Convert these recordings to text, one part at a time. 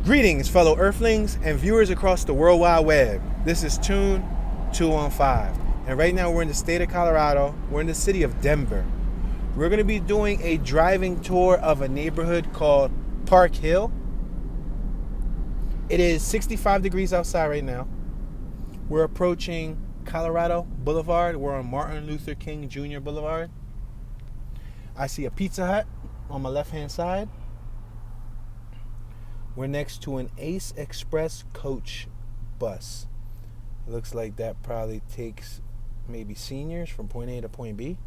Greetings, fellow Earthlings and viewers across the World Wide Web. This is Tune 215, and right now we're in the state of Colorado. We're in the city of Denver. We're going to be doing a driving tour of a neighborhood called Park Hill. It is 65 degrees outside right now. We're approaching Colorado Boulevard. We're on Martin Luther King Jr. Boulevard. I see a Pizza Hut on my left-hand side. We're next to an Ace Express coach bus. It looks like that probably takes maybe seniors from point A to point B.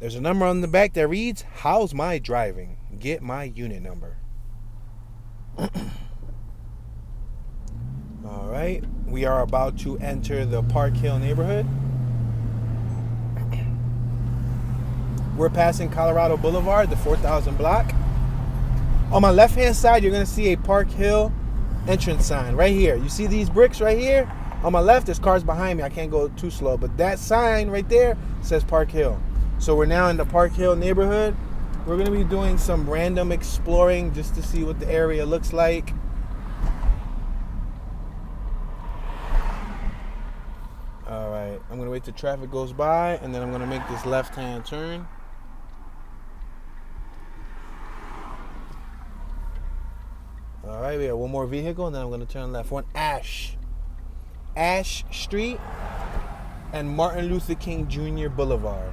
There's a number on the back that reads, "How's my driving? Get my unit number." All right, we are about to enter the Park Hill neighborhood. We're passing Colorado Boulevard, the 4000 block. On my left-hand side, you're going to see a Park Hill entrance sign right here. You see these bricks right here? On my left, there's cars behind me. I can't go too slow, but that sign right there says Park Hill. So we're now in the Park Hill neighborhood. We're going to be doing some random exploring just to see what the area looks like. All right, I'm going to wait till traffic goes by, and then I'm going to make this left-hand turn. All right, we have one more vehicle, and then I'm going to turn left. We're on Ash Street and Martin Luther King Jr. Boulevard.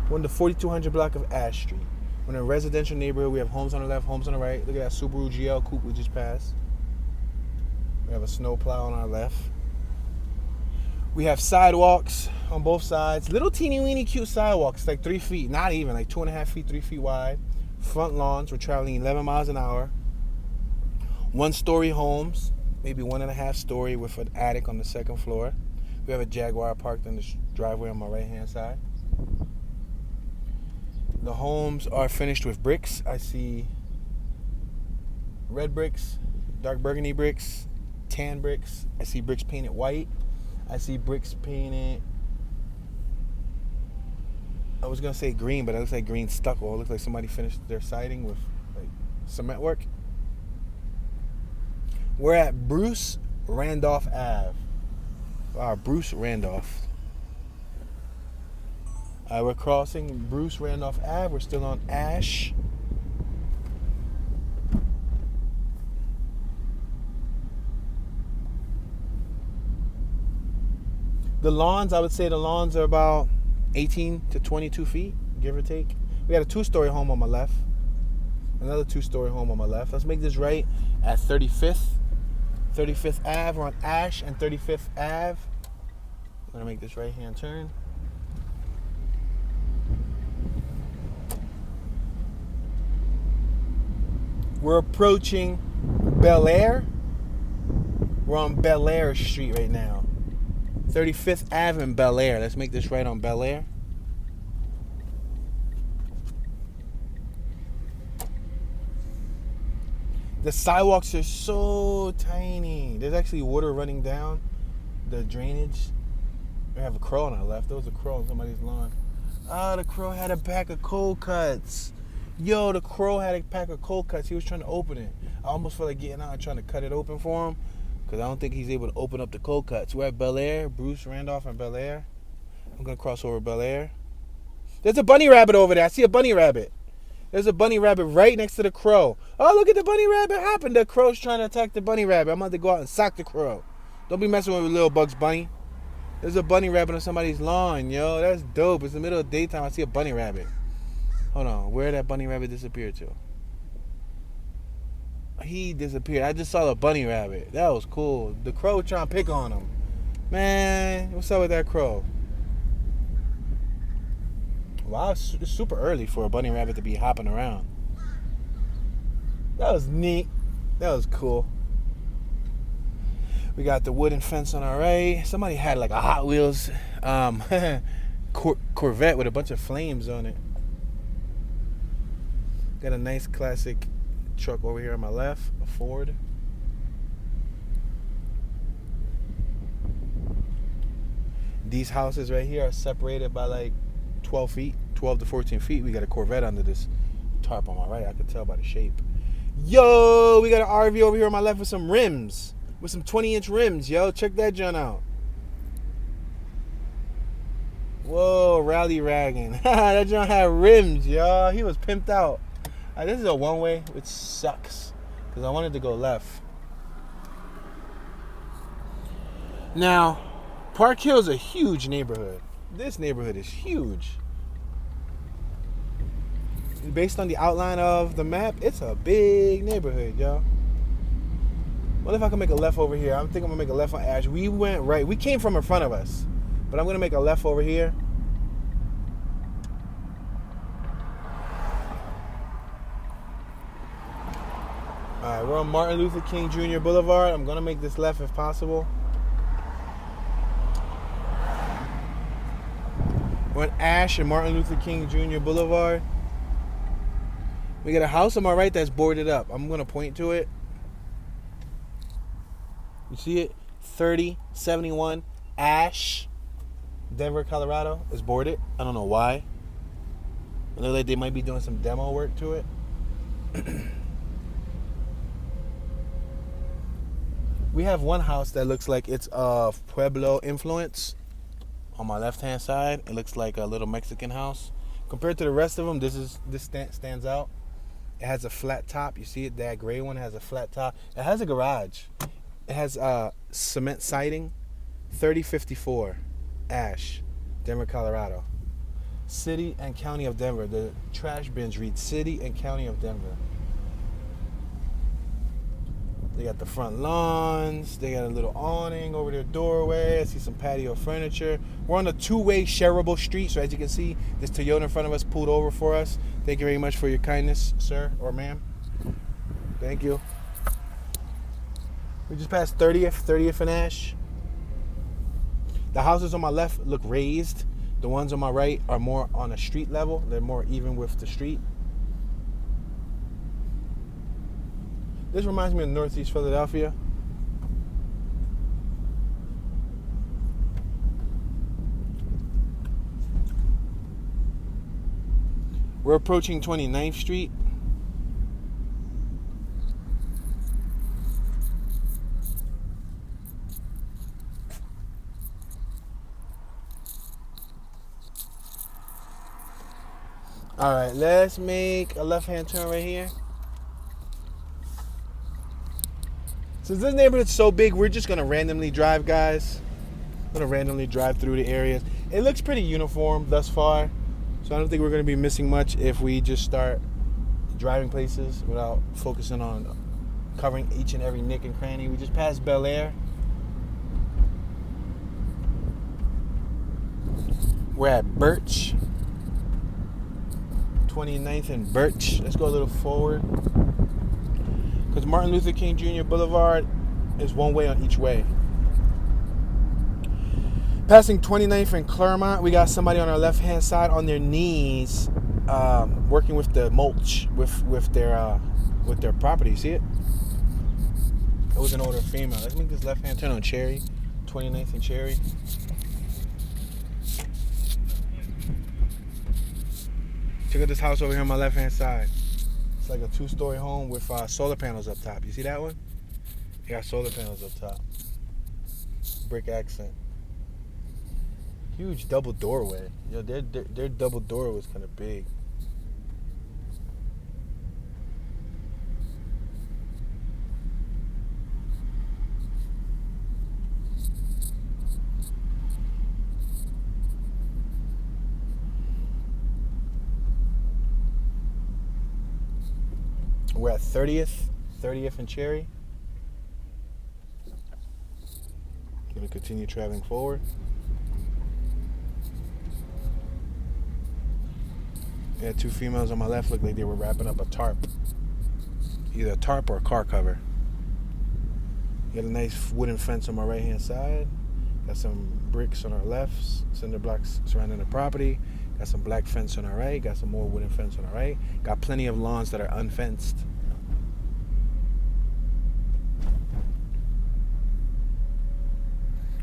We're in the 4200 block of Ash Street. We're in a residential neighborhood. We have homes on the left, homes on the right. Look at that Subaru GL coupe we just passed. We have a snowplow on our left. We have sidewalks on both sides. Little teeny weeny cute sidewalks, like 3 feet, not even, like 2.5 feet, 3 feet wide. Front lawns. We're traveling 11 miles an hour. 1-story homes, maybe 1.5 story with an attic on the second floor. We have a Jaguar parked in the driveway on my right-hand side. The homes are finished with bricks. I see red bricks, dark burgundy bricks, tan bricks. I see bricks painted white. I see bricks painted, I was going to say green, but it looks like green stucco. It looks like somebody finished their siding with like cement work. We're at Bruce Randolph Ave. Wow, Bruce Randolph. We're crossing Bruce Randolph Ave. We're still on Ash. The lawns, I would say the lawns are about 18 to 22 feet, give or take. We got a 2-story home on my left. Another 2-story home on my left. Let's make this right at 35th Ave. We're on Ash and 35th Ave. I'm going to make this right-hand turn. We're approaching Bel Air. We're on Bel Air Street right now. 35th Ave and Bel Air. Let's make this right on Bel Air. The sidewalks are so tiny. There's actually water running down the drainage. We have a crow on our left. There was a crow on somebody's lawn. Oh, the crow had a pack of cold cuts. Yo, the crow had a pack of cold cuts. He was trying to open it. I almost felt like getting out and trying to cut it open for him because I don't think he's able to open up the cold cuts. We're at Bel Air, Bruce Randolph and Bel Air. I'm going to cross over Bel Air. There's a bunny rabbit over there. I see a bunny rabbit. There's a bunny rabbit right next to the crow. Oh, look at the bunny rabbit happen. The crow's trying to attack the bunny rabbit. I'm about to go out and sock the crow. Don't be messing with little Bugs Bunny. There's a bunny rabbit on somebody's lawn, yo. That's dope. It's the middle of the daytime. I see a bunny rabbit. Hold on. Where did that bunny rabbit disappear to? He disappeared. I just saw the bunny rabbit. That was cool. The crow was trying to pick on him. Man, what's up with that crow? Wow, it's super early for a bunny rabbit to be hopping around. That was neat. That was cool. We got the wooden fence on our right. Somebody had like a Hot Wheels Corvette with a bunch of flames on it. Got a nice classic truck over here on my left, a Ford. These houses right here are separated by like 12 feet, 12 to 14 feet. We got a Corvette under this tarp on my right. I could tell by the shape. Yo, we got an RV over here on my left with some rims. With some 20-inch rims, yo. Check that joint out. Whoa, rally ragging. That joint had rims, yo. He was pimped out. This is a one-way, which sucks. Because I wanted to go left. Now, Park Hill is a huge neighborhood. This neighborhood is huge. Based on the outline of the map, it's a big neighborhood, yo. What if I can make a left over here? I'm thinking I'm gonna make a left on Ash. We went right. We came from in front of us, but I'm gonna make a left over here. All right, we're on Martin Luther King Jr. Boulevard. I'm gonna make this left if possible. We're on Ash and Martin Luther King Jr. Boulevard. We got a house on my right that's boarded up. I'm gonna point to it. You see it? 3071 Ash, Denver, Colorado. Is boarded. I don't know why. It looks like they might be doing some demo work to it. We have one house that looks like it's of Pueblo influence. On my left-hand side, it looks like a little Mexican house. Compared to the rest of them, this stands out. It has a flat top. You see it? That gray one has a flat top. It has a garage. It has cement siding. 3054 Ash, Denver, Colorado. City and County of Denver. The trash bins read City and County of Denver. They got the front lawns. They got a little awning over their doorway. I see some patio furniture. We're on a two-way shareable street. So as you can see, this Toyota in front of us pulled over for us. Thank you very much for your kindness, sir or ma'am. Thank you. We just passed 30th and Ash. The houses on my left look raised. The ones on my right are more on a street level. They're more even with the street. This reminds me of Northeast Philadelphia. We're approaching 29th Street. All right, let's make a left-hand turn right here. Since this neighborhood's so big, we're just gonna randomly drive, guys. I'm gonna randomly drive through the areas. It looks pretty uniform thus far, so I don't think we're gonna be missing much if we just start driving places without focusing on covering each and every nick and cranny. We just passed Bel Air. We're at Birch. 29th and Birch. Let's go a little forward. Because Martin Luther King Jr. Boulevard is one way on each way. Passing 29th and Claremont, we got somebody on our left-hand side on their knees, working with the mulch with their property. See it? It was an older female. Let's make this left-hand turn on Cherry, 29th and Cherry. Check out this house over here on my left-hand side. It's like a two-story home with solar panels up top. You see that one? It got solar panels up top. Brick accent. Huge double doorway. Yo, their double door was kind of big. We're at 30th and Cherry. Gonna continue traveling forward. Yeah, two females on my left look like they were wrapping up a tarp. Either a tarp or a car cover. Got a nice wooden fence on my right hand side. Got some bricks on our left, cinder blocks surrounding the property. Got some black fence on our right. Got some more wooden fence on our right. Got plenty of lawns that are unfenced.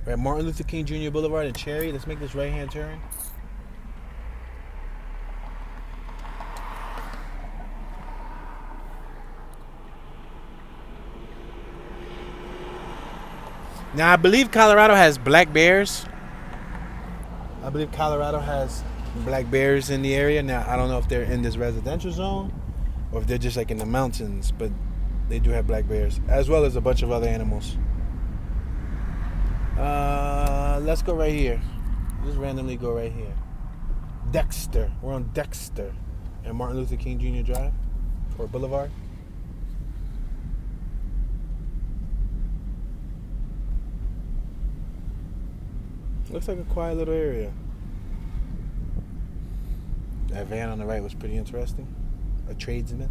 We're at Martin Luther King Jr. Boulevard in Cherry. Let's make this right-hand turn. Now I believe Colorado has black bears. I believe Colorado has black bears in the area. Now I don't know if they're in this residential zone or if they're just like in the mountains, but they do have black bears as well as a bunch of other animals. Let's go right here. Just randomly go right here. Dexter. We're on Dexter and Martin Luther King Jr. Drive or Boulevard. Looks like a quiet little area. That van on the right was pretty interesting. A tradesman.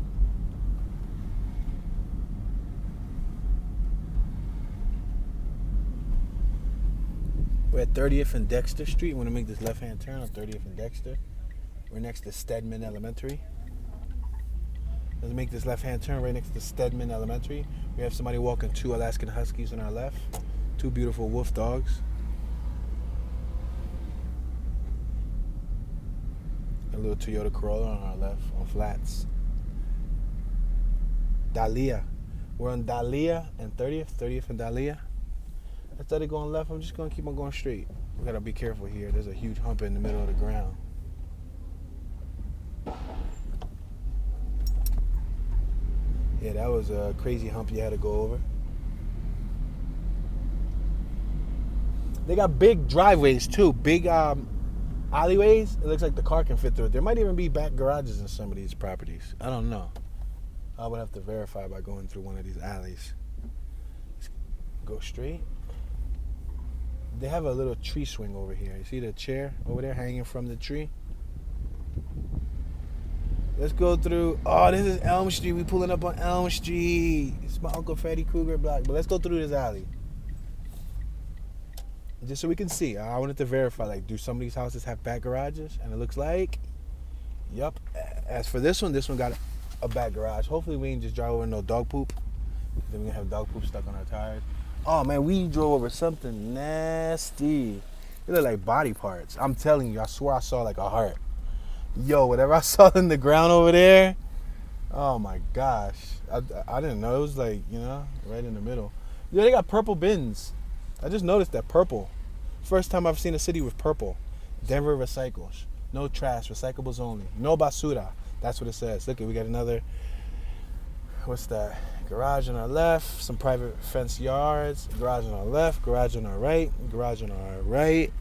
We're at 30th and Dexter Street. We're going to make this left-hand turn on 30th and Dexter. We're next to Stedman Elementary. Let's make this left-hand turn right next to Stedman Elementary. We have somebody walking 2 Alaskan Huskies on our left. 2 beautiful wolf dogs. A little Toyota Corolla on our left on flats. Dahlia. We're on Dahlia and 30th and Dahlia. Instead of going left, I'm just going to keep on going straight. We got to be careful here. There's a huge hump in the middle of the ground. Yeah, that was a crazy hump you had to go over. They got big driveways too, big alleyways. It looks like the car can fit through it. There might even be back garages in some of these properties. I don't know. I would have to verify by going through one of these alleys. Let's go straight. They have a little tree swing over here. You see the chair over there hanging from the tree? Let's go through. Oh, this is Elm Street. We pulling up on Elm Street. It's my Uncle Freddy Krueger block. But let's go through this alley. Just so we can see. I wanted to verify, like, do some of these houses have back garages? And it looks like, yep. As for this one got a back garage. Hopefully we ain't just drive over no dog poop. Then we're going to have dog poop stuck on our tires. Oh, man, we drove over something nasty. It looked like body parts. I'm telling you, I swear I saw like a heart. Yo, whatever I saw in the ground over there, oh my gosh. I didn't know. It was like, you know, right in the middle. Yeah, they got purple bins. I just noticed that purple. First time I've seen a city with purple. Denver recycles. No trash, recyclables only. No basura. That's what it says. Look, we got another, what's that? Garage on our left, some private fence yards, garage on our left, garage on our right, garage on our right,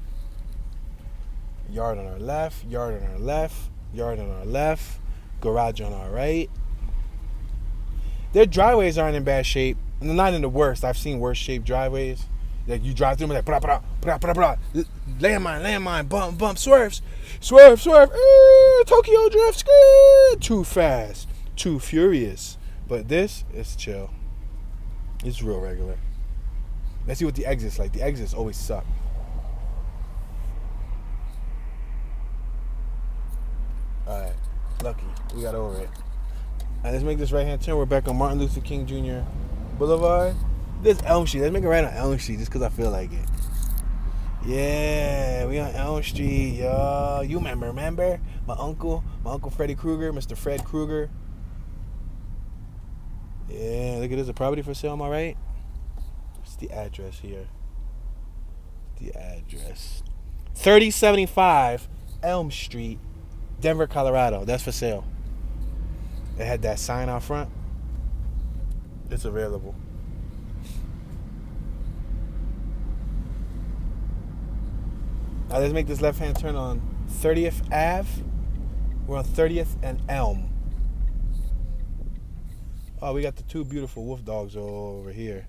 yard on our left, yard on our left, yard on our left, garage on our right. Their driveways aren't in bad shape. And they're not in the worst. I've seen worse shaped driveways. Like you drive through them like blah blah blah blah blah. Landmine, bump, swerve. Tokyo drift, too fast, too furious. But this is chill. It's real regular. Let's see what the exit's like. The exits always suck. Alright, lucky. We got over it. Alright, let's make this right-hand turn. We're back on Martin Luther King Jr. Boulevard. This Elm Street. Let's make it right on Elm Street just because I feel like it. Yeah, we on Elm Street, yo. You remember? My uncle Freddy Krueger, Mr. Fred Krueger. Yeah, look at this. A property for sale, am I right? What's the address here? The address. 3075 Elm Street, Denver, Colorado. That's for sale. It had that sign out front. It's available. Now let's make this left-hand turn on 30th Ave. We're on 30th and Elm. Oh, we got the 2 beautiful wolf dogs over here.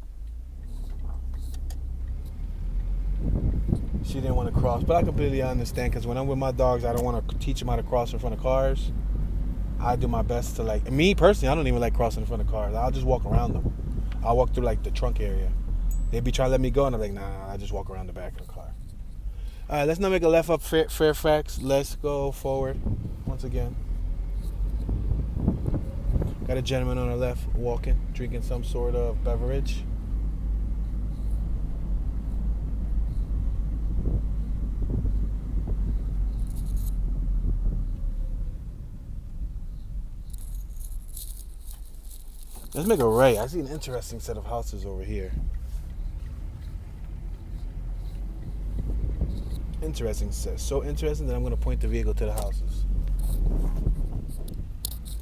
She didn't want to cross, but I completely understand because when I'm with my dogs, I don't want to teach them how to cross in front of cars. I do my best to, like, me personally, I don't even like crossing in front of cars. I'll just walk around them. I'll walk through, like, the trunk area. They be trying to let me go, and I'm like, nah, I just walk around the back of the car. All right, let's not make a left up Fairfax. Let's go forward once again. Got a gentleman on our left walking, drinking some sort of beverage. Let's make a right. I see an interesting set of houses over here. interesting. So interesting that I'm going to point the vehicle to the houses.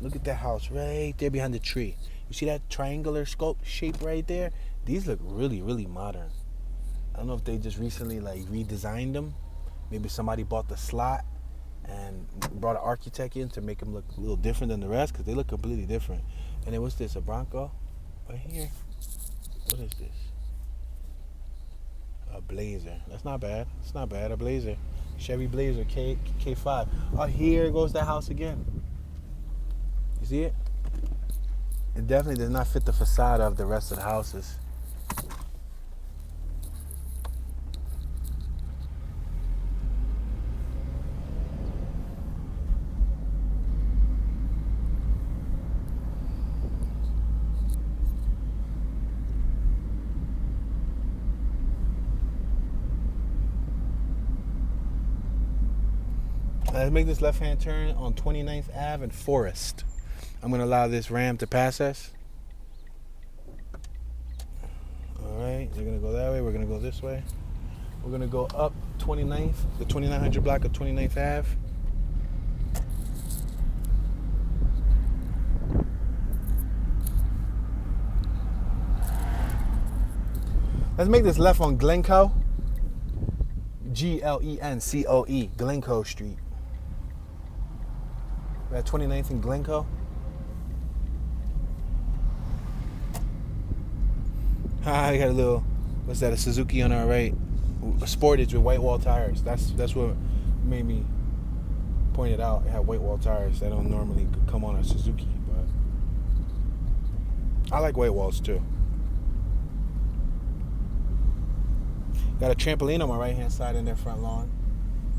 Look at that house right there behind the tree. You see that triangular shape right there? These look really, really modern. I don't know if they just recently like redesigned them. Maybe somebody bought the slot and brought an architect in to make them look a little different than the rest, because they look completely different. And then what's this? A Bronco? Right here. What is this? A Blazer. That's not bad. It's not bad. A Blazer. Chevy Blazer K5. Oh, here goes that house again. You see it? It definitely does not fit the facade of the rest of the houses. Let's make this left-hand turn on 29th Ave and Forest. I'm going to allow this Ram to pass us. All right, they're going to go that way. We're going to go this way. We're going to go up 29th, the 2900 block of 29th Ave. Let's make this left on Glencoe. Glencoe, Glencoe Street. We're at 29th and Glencoe. I got a little, what's that, a Suzuki on our right. A Sportage with white wall tires. That's what made me point it out. It had white wall tires. They don't normally come on a Suzuki, but I like white walls too. Got a trampoline on my right hand side in their front lawn.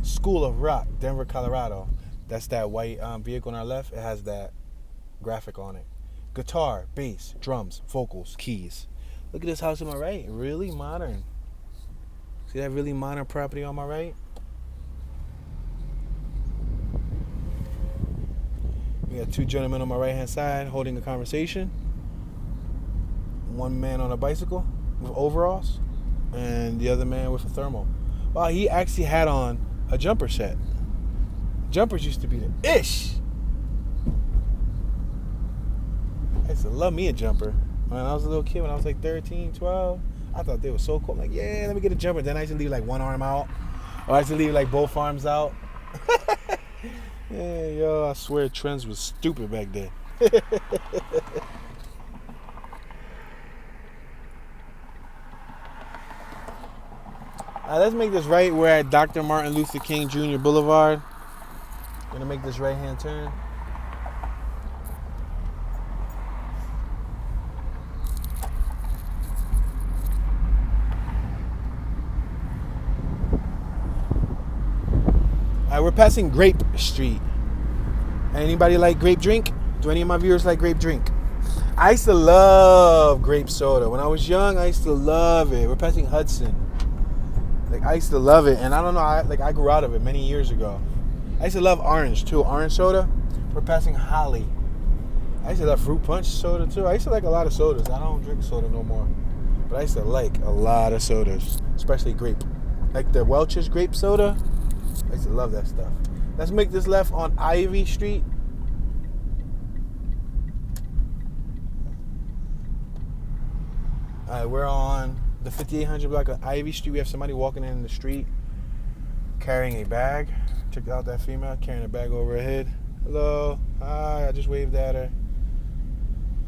School of Rock, Denver, Colorado. That's that white vehicle on our left. It has that graphic on it. Guitar, bass, drums, vocals, keys. Look at this house on my right. Really modern. See that really modern property on my right? We got two gentlemen on my right hand side holding a conversation. One man on a bicycle with overalls, and the other man with a thermal. Wow, he actually had on a jumper set. Jumpers used to be the ish. I used to love me a jumper. When I was a little kid, when I was like 13, 12, I thought they were so cool. I'm like, yeah, let me get a jumper. Then I used to leave like one arm out. Or I used to leave like both arms out. Yeah, yo, I swear trends was stupid back then. Let's make this right. We're at Dr. Martin Luther King Jr. Boulevard. Gonna make this right-hand turn. We're passing Grape Street. Anybody like grape drink? Do any of my viewers like grape drink? I used to love grape soda. When I was young, I used to love it. We're passing Hudson. Like, I used to love it, and I don't know, I grew out of it many years ago. I used to love orange too, orange soda. We're passing Holly. I used to love fruit punch soda too. I used to like a lot of sodas. I don't drink soda no more, but I used to like a lot of sodas, especially grape. Like the Welch's grape soda. I used to love that stuff. Let's make this left on Ivy Street. All right, we're on the 5800 block of Ivy Street. We have somebody walking in the street carrying a bag. Check out that female carrying a bag over her head. Hello. Hi. I just waved at her.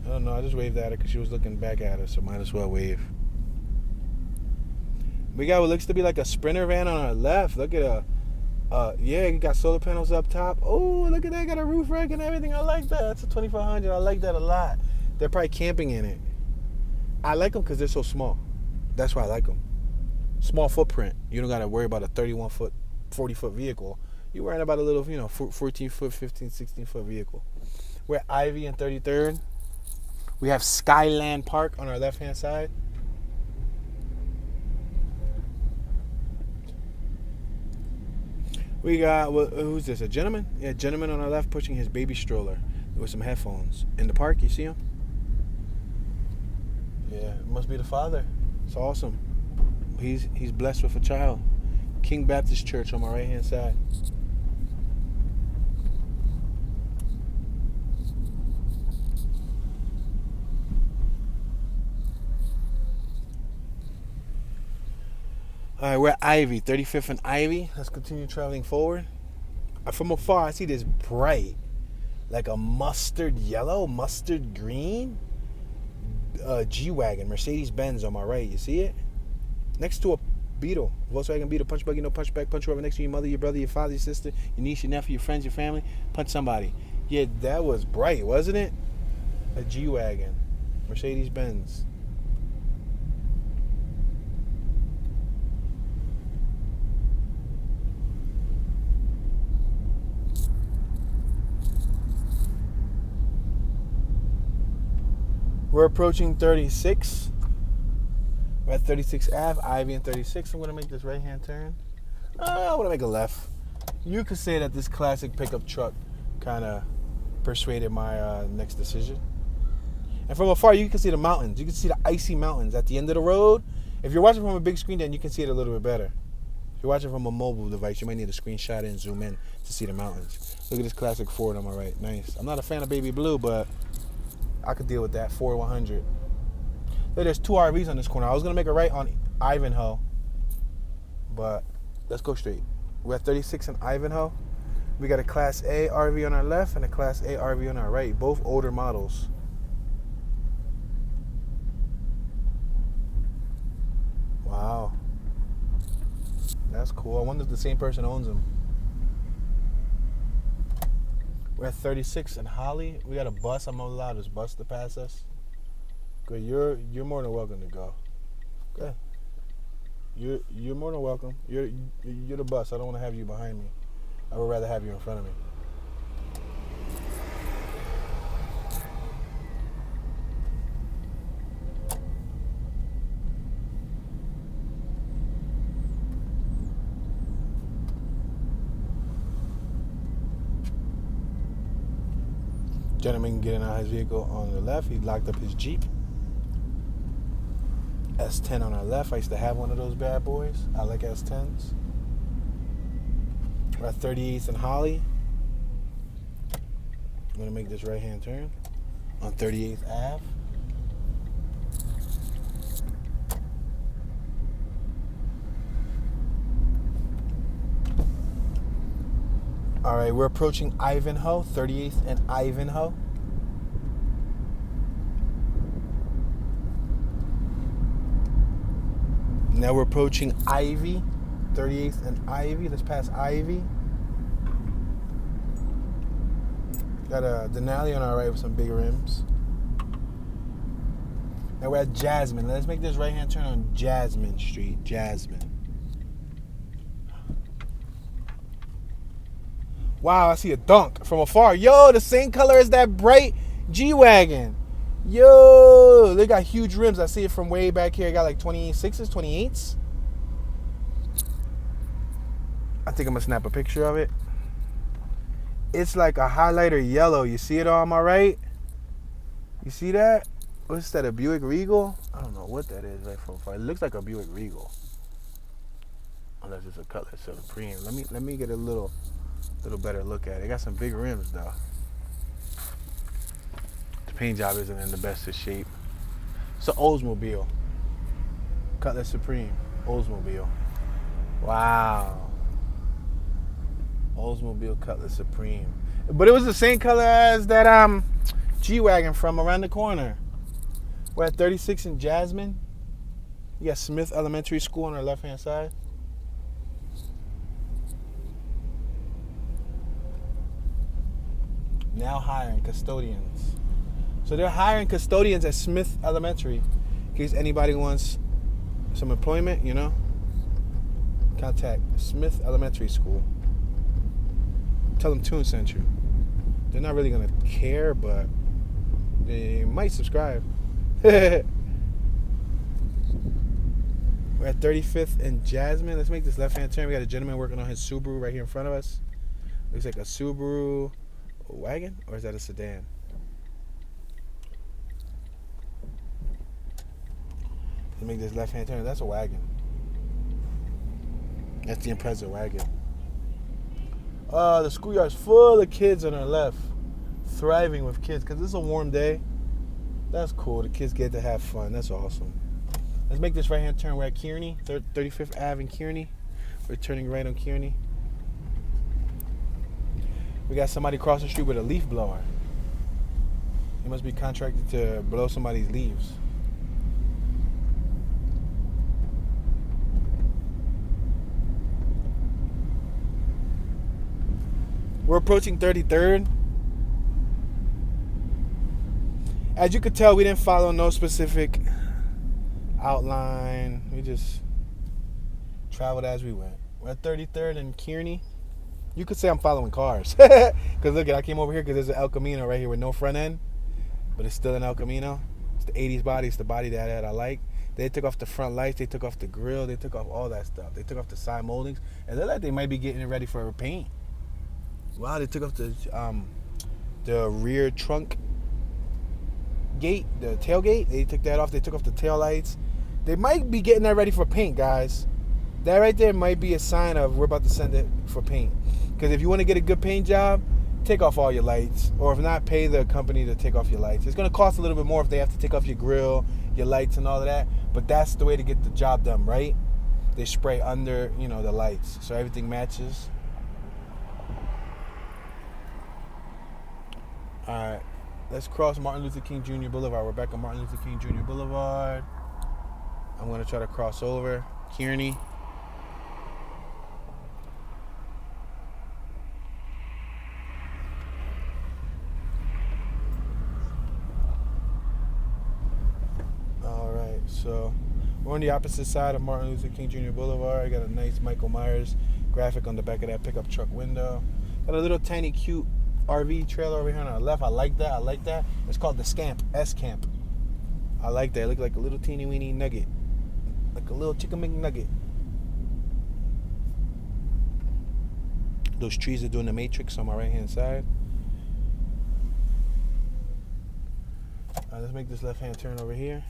I don't know. I just waved at her because she was looking back at us, so might as well wave. We got what looks to be like a Sprinter van on our left. Look at her. Yeah, you got solar panels up top. Oh, look at that. Got a roof rack and everything. I like that. That's a 2500. I like that a lot. They're probably camping in it. I like them because they're so small. That's why I like them. Small footprint. You don't got to worry about a 31-foot, 40-foot vehicle. You're worrying about a little, 14-foot, 15, 16-foot vehicle. We're at Ivy and 33rd. We have Skyland Park on our left-hand side. We got, who's this, a gentleman? Yeah, a gentleman on our left pushing his baby stroller with some headphones. In the park, you see him? Yeah, it must be the father. It's awesome. He's blessed with a child. King Baptist Church on my right hand side. All right, we're at Ivy, 35th and Ivy. Let's continue traveling forward. From afar, I see this bright, like a mustard yellow, mustard green G-Wagon, Mercedes-Benz on my right. You see it? Next to a Beetle, Volkswagen Beetle. Punch buggy, no punch back. Punch whoever next to your mother, your brother, your father, your sister, your niece, your nephew, your friends, your family. Punch somebody. Yeah, that was bright, wasn't it? A G-Wagon, Mercedes-Benz. We're approaching 36. We're at 36 Ave, Ivy and 36. I'm going to make this right-hand turn. I want to make a left. You could say that this classic pickup truck kind of persuaded my next decision. And from afar, you can see the mountains. You can see the icy mountains at the end of the road. If you're watching from a big screen, then you can see it a little bit better. If you're watching from a mobile device, you might need to screenshot it and zoom in to see the mountains. Look at this classic Ford on my right. Nice. I'm not a fan of baby blue, but I could deal with that. Ford 100. Look, there's two RVs on this corner. I was going to make a right on Ivanhoe, but let's go straight. We're at 36 in Ivanhoe. We got a Class A RV on our left and a Class A RV on our right. Both older models. Wow. That's cool. I wonder if the same person owns them. We're at 36 in Holly. We got a bus. I'm gonna allow this bus to pass us. Good. You're more than welcome to go. Good. You're more than welcome. You're the bus. I don't want to have you behind me. I would rather have you in front of me. Gentleman getting out his vehicle on the left. He locked up his Jeep. S10 on our left. I used to have one of those bad boys. I like S10s. We're at 38th and Holly. I'm going to make this right-hand turn on 38th Ave. All right, we're approaching Ivanhoe, 38th and Ivanhoe. Now we're approaching Ivy, 38th and Ivy. Let's pass Ivy. Got a Denali on our right with some big rims. Now we're at Jasmine. Let's make this right-hand turn on Jasmine Street. Jasmine. Wow, I see a dunk from afar. Yo, the same color as that bright G-Wagon. Yo, they got huge rims. I see it from way back here. I got like 26s, 28s. I think I'm going to snap a picture of it. It's like a highlighter yellow. You see it on my right? You see that? What's that, a Buick Regal? I don't know what that is right from afar. It looks like a Buick Regal. Unless it's a Cutlass Supreme. Let me get a little better look at it. It got some big rims though. The paint job isn't in the best of shape. It's an Oldsmobile. Cutlass Supreme. Oldsmobile. Wow. Oldsmobile Cutlass Supreme. But it was the same color as that G-Wagon from around the corner. We're at 36 in Jasmine. You got Smith Elementary School on our left-hand side. Now hiring custodians. So they're hiring custodians at Smith Elementary. In case anybody wants some employment, you know, contact Smith Elementary School. Tell them Toon sent you. They're not really going to care, but they might subscribe. We're at 35th and Jasmine. Let's make this left-hand turn. We got a gentleman working on his Subaru right here in front of us. Looks like a Subaru wagon, or is that a sedan? Let's make this left-hand turn. That's a wagon. That's the Impreza wagon. The schoolyard's full of kids on our left. Thriving with kids. Because it's a warm day. That's cool. The kids get to have fun. That's awesome. Let's make this right-hand turn. We're at Kearney. 35th Ave in Kearney. We're turning right on Kearney. We got somebody crossing the street with a leaf blower. He must be contracted to blow somebody's leaves. We're approaching 33rd. As you could tell, we didn't follow no specific outline. We just traveled as we went. We're at 33rd and Kearney. You could say I'm following cars. Because look, I came over here because there's an El Camino right here with no front end. But it's still an El Camino. It's the 80s body. It's the body that I like. They took off the front lights. They took off the grill. They took off all that stuff. They took off the side moldings. And they look like they might be getting it ready for paint. Wow, they took off the rear trunk gate, the tailgate. They took that off. They took off the tail lights. They might be getting that ready for paint, guys. That right there might be a sign of we're about to send it for paint. Because if you want to get a good paint job, take off all your lights. Or if not, pay the company to take off your lights. It's going to cost a little bit more if they have to take off your grill, your lights, and all of that. But that's the way to get the job done, right? They spray under, the lights. So everything matches. All right, let's cross Martin Luther King Jr. Boulevard. We're back on Martin Luther King Jr. Boulevard. I'm going to try to cross over Kearney. All right, so we're on the opposite side of Martin Luther King Jr. Boulevard. I got a nice Michael Myers graphic on the back of that pickup truck window. Got a little tiny cute RV trailer over here on our left. I like that. It's called the Scamp, S-Camp. I like that. It looks like a little teeny weeny nugget. Like a little chicken McNugget. Those trees are doing the Matrix on my right hand side. Alright, let's make this left hand turn over here.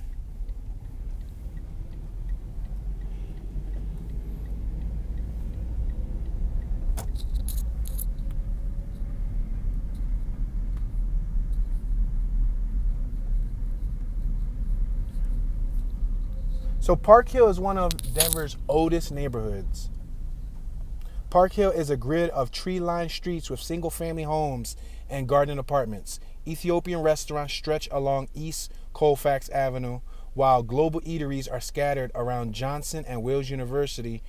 So Park Hill is one of Denver's oldest neighborhoods. Park Hill is a grid of tree-lined streets with single-family homes and garden apartments. Ethiopian restaurants stretch along East Colfax Avenue, while global eateries are scattered around Johnson and Wales University.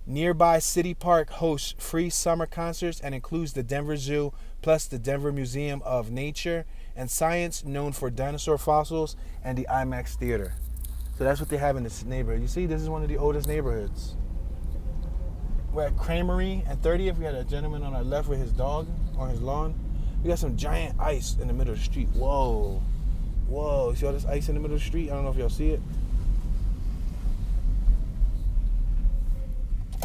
Nearby City Park hosts free summer concerts and includes the Denver Zoo, plus the Denver Museum of Nature and Science, known for dinosaur fossils, and the IMAX Theater. So that's what they have in this neighborhood. You see, this is one of the oldest neighborhoods. We're at Creamery and 30th. We had a gentleman on our left with his dog on his lawn. We got some giant ice in the middle of the street. Whoa. Whoa. See all this ice in the middle of the street? I don't know if y'all see it.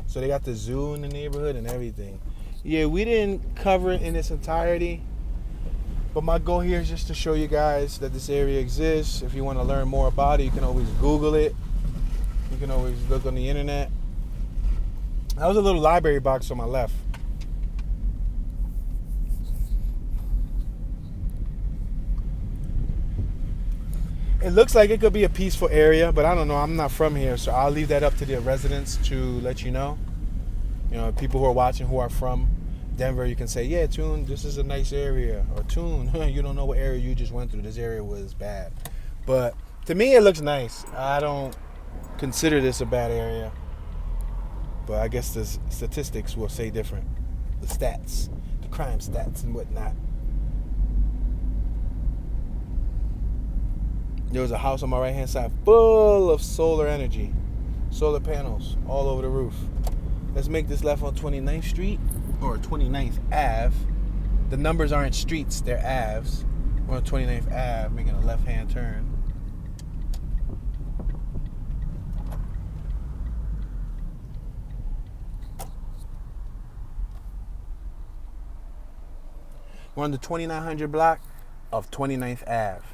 So they got the zoo in the neighborhood and everything. Yeah, we didn't cover it in its entirety. But my goal here is just to show you guys that this area exists. If you want to learn more about it, you can always Google it. You can always look on the internet. That was a little library box on my left. It looks like it could be a peaceful area, but I don't know. I'm not from here, so I'll leave that up to the residents to let you know. People who are watching who are from Denver, you can say, yeah, Toon, this is a nice area. Or Toon, you don't know what area you just went through. This area was bad. But to me, it looks nice. I don't consider this a bad area. But I guess the statistics will say different. The stats, the crime stats and whatnot. There was a house on my right-hand side full of solar energy. Solar panels all over the roof. Let's make this left on 29th Street. Or 29th Ave. The numbers aren't streets, they're Aves. We're on 29th Ave, making a left-hand turn. We're on the 2900 block of 29th Ave.